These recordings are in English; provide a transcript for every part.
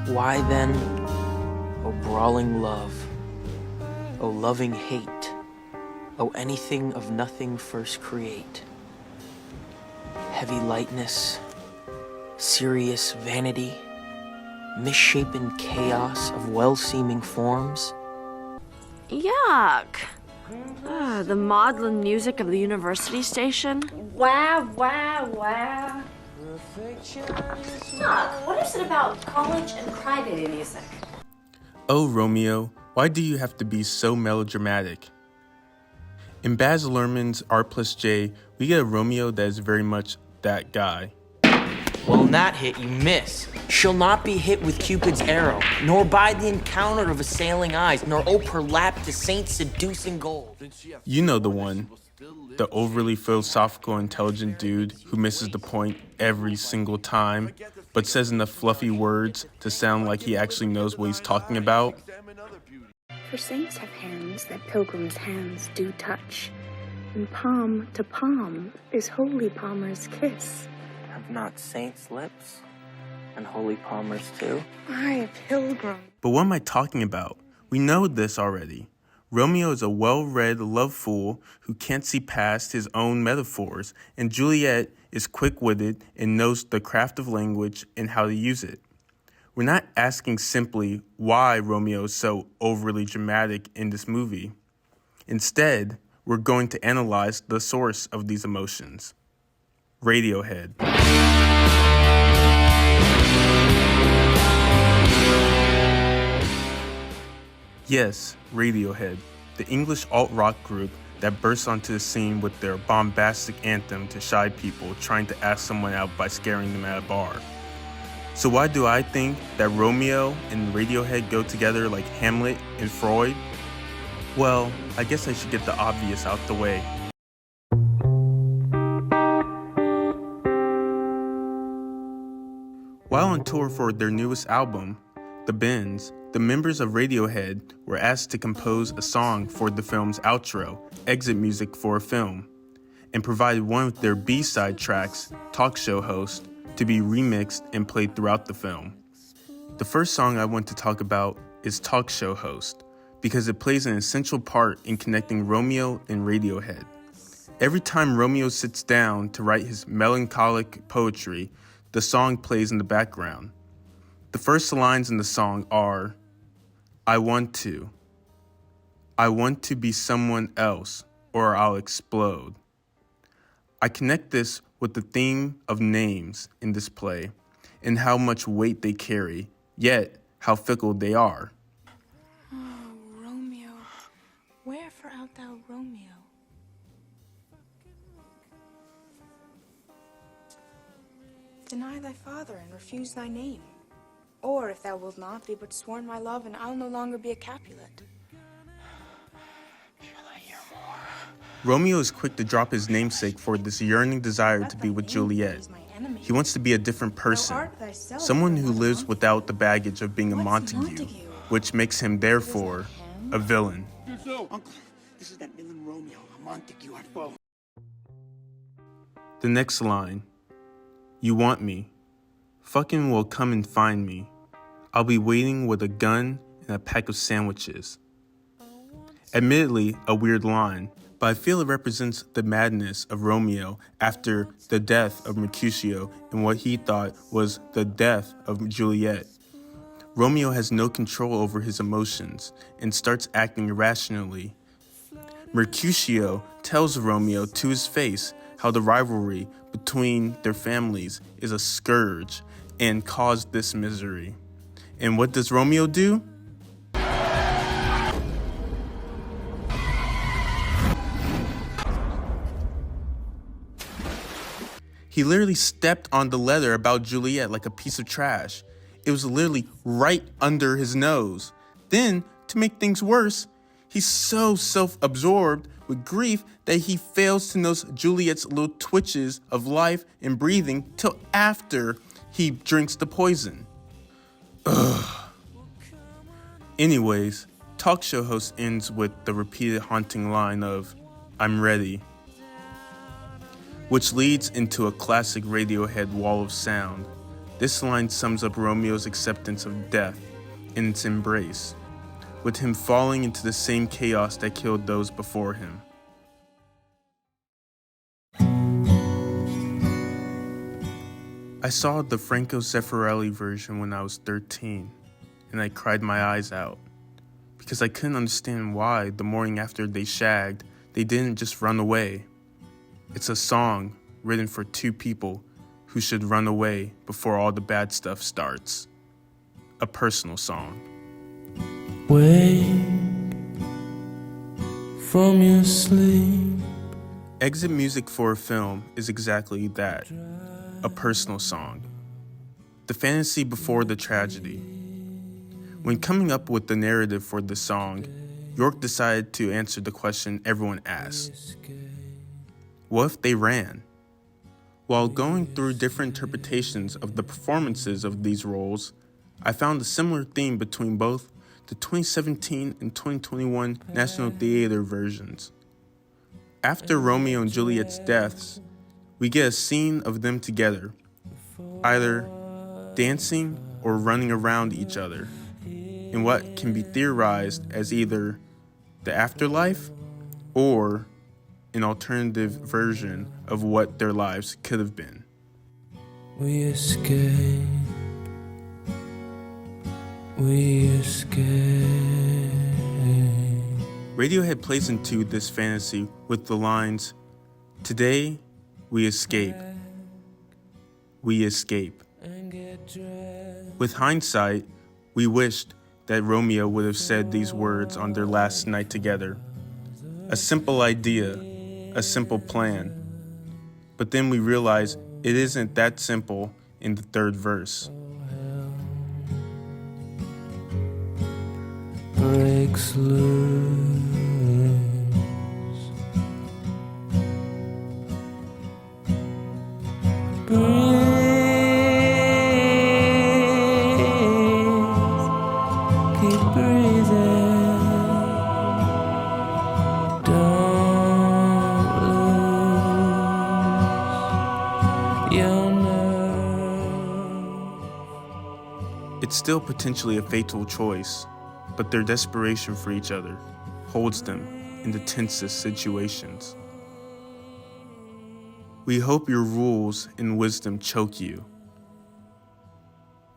Why then, O brawling love, O loving hate, O anything of nothing first create, heavy lightness, serious vanity, misshapen chaos of well-seeming forms? Yuck. The maudlin music of the university station. Wow, wow, wow. What is it about college and crybaby music? Oh, Romeo, why do you have to be so melodramatic? In Baz Luhrmann's R plus J, we get a Romeo that is very much that guy. Well, in that hit, you miss. She'll not be hit with Cupid's arrow, nor by the encounter of assailing eyes, nor ope her lap to saints seducing gold. You know the one. The overly philosophical, intelligent dude who misses the point every single time, but says enough fluffy words to sound like he actually knows what he's talking about. For saints have hands that pilgrims' hands do touch, and palm to palm is holy palmer's kiss. Have not saints' lips, and holy palmers too? I, pilgrim. But what am I talking about? We know this already. Romeo is a well-read love fool who can't see past his own metaphors, and Juliet is quick-witted and knows the craft of language and how to use it. We're not asking simply why Romeo is so overly dramatic in this movie. Instead, we're going to analyze the source of these emotions. Radiohead. Yes, Radiohead, the English alt-rock group that bursts onto the scene with their bombastic anthem to shy people trying to ask someone out by scaring them at a bar. So why do I think that Romeo and Radiohead go together like Hamlet and Freud? Well, I guess I should get the obvious out the way. While on tour for their newest album, The Bends, the members of Radiohead were asked to compose a song for the film's outro, exit music for a film, and provided one of their B-side tracks, Talk Show Host, to be remixed and played throughout the film. The first song I want to talk about is Talk Show Host, because it plays an essential part in connecting Romeo and Radiohead. Every time Romeo sits down to write his melancholic poetry, the song plays in the background. The first lines in the song are, I want to be someone else, or I'll explode. I connect this with the theme of names in this play, and how much weight they carry, yet how fickle they are. Oh, Romeo, wherefore art thou Romeo? Deny thy father and refuse thy name. Or, if thou wilt not, be but sworn my love, and I'll no longer be a Capulet. Shall I hear more? Romeo is quick to drop his namesake for this yearning desire to be with Juliet. He wants to be a different person, someone who lives without the baggage of being a Montague, which makes him, therefore, a villain. Uncle, this is that villain Romeo, a Montague, our foe. The next line, you want me. Fucking will come and find me. I'll be waiting with a gun and a pack of sandwiches. Admittedly, a weird line, but I feel it represents the madness of Romeo after the death of Mercutio and what he thought was the death of Juliet. Romeo has no control over his emotions and starts acting irrationally. Mercutio tells Romeo to his face how the rivalry between their families is a scourge and caused this misery. And what does Romeo do? He literally stepped on the letter about Juliet like a piece of trash. It was literally right under his nose. Then, to make things worse, he's so self-absorbed with grief that he fails to notice Juliet's little twitches of life and breathing till after he drinks the poison. Ugh. Anyways, Talk Show Host ends with the repeated haunting line of, I'm ready. which leads into a classic Radiohead wall of sound. This line sums up Romeo's acceptance of death and its embrace, with him falling into the same chaos that killed those before him. I saw the Franco Zeffirelli version when I was 13, and I cried my eyes out, because I couldn't understand why the morning after they shagged, they didn't just run away. It's a song written for two people who should run away before all the bad stuff starts. A personal song. Wake from your sleep. Exit music for a film is exactly that, a personal song. The fantasy before the tragedy. When coming up with the narrative for the song, York decided to answer the question everyone asks. What if they ran? While going through different interpretations of the performances of these roles, I found a similar theme between both the 2017 and 2021 National Theatre versions. After Romeo and Juliet's deaths, we get a scene of them together, either dancing or running around each other, in what can be theorized as either the afterlife or an alternative version of what their lives could have been. We escape. We escape. Radiohead plays into this fantasy with the lines, "Today we escape. We escape." With hindsight, we wished that Romeo would have said these words on their last night together. A simple idea, a simple plan. But then we realize it isn't that simple in the third verse. Breaks loose. Keep breathing. Don't lose your nerve. It's still potentially a fatal choice, but their desperation for each other holds them in the tensest situations. We hope your rules and wisdom choke you.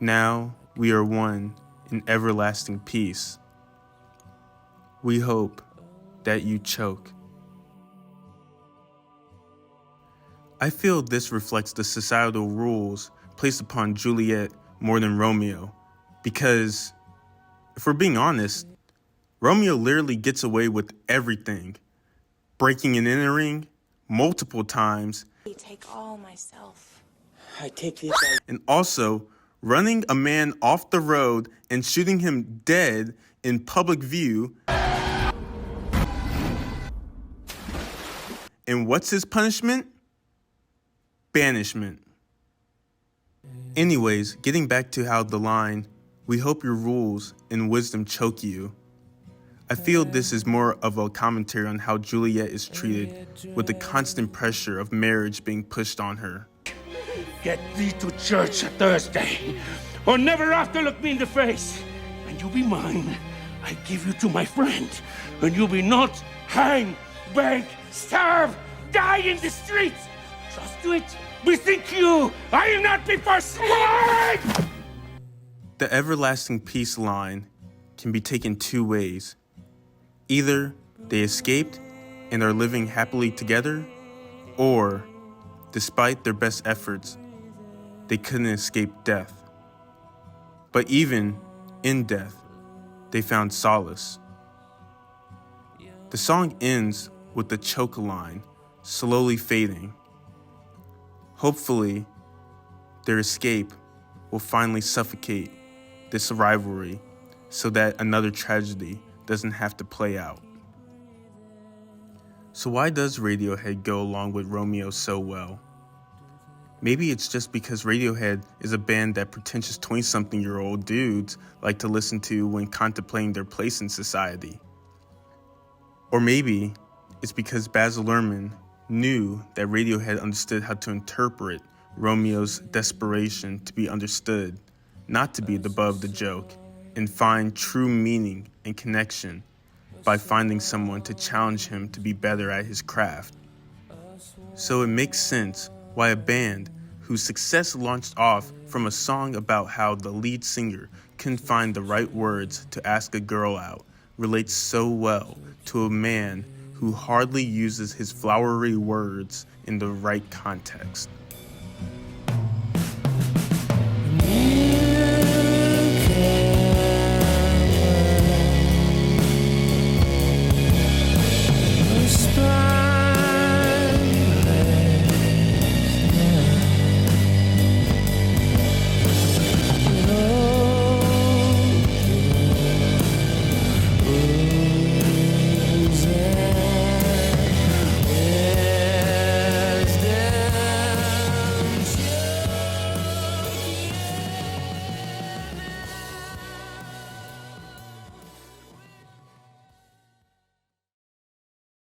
Now we are one in everlasting peace. We hope that you choke. I feel this reflects the societal rules placed upon Juliet more than Romeo, because if we're being honest, Romeo literally gets away with everything, breaking and entering multiple times, Take all myself. I take this. and also running a man off the road and shooting him dead in public view. And what's his punishment? Banishment. Anyways, getting back to how the line, "We hope your rules and wisdom choke you," I feel this is more of a commentary on how Juliet is treated with the constant pressure of marriage being pushed on her. Get thee to church Thursday, or never after look me in the face, and you be mine. I give you to my friend, and you be not hang, beg, starve, die in the streets. Just do it. Bethink you, I am not be persuaded. The everlasting peace line can be taken two ways. Either they escaped and are living happily together, or, despite their best efforts, they couldn't escape death. But even in death, they found solace. The song ends with the choke line slowly fading. Hopefully, their escape will finally suffocate this rivalry so that another tragedy doesn't have to play out. So why does Radiohead go along with Romeo so well? Maybe it's just because Radiohead is a band that pretentious 20-something-year-old dudes like to listen to when contemplating their place in society. Or maybe it's because Baz Luhrmann knew that Radiohead understood how to interpret Romeo's desperation to be understood, not to be the butt of the joke, and find true meaning and connection by finding someone to challenge him to be better at his craft. So it makes sense why a band whose success launched off from a song about how the lead singer couldn't find the right words to ask a girl out relates so well to a man who hardly uses his flowery words in the right context.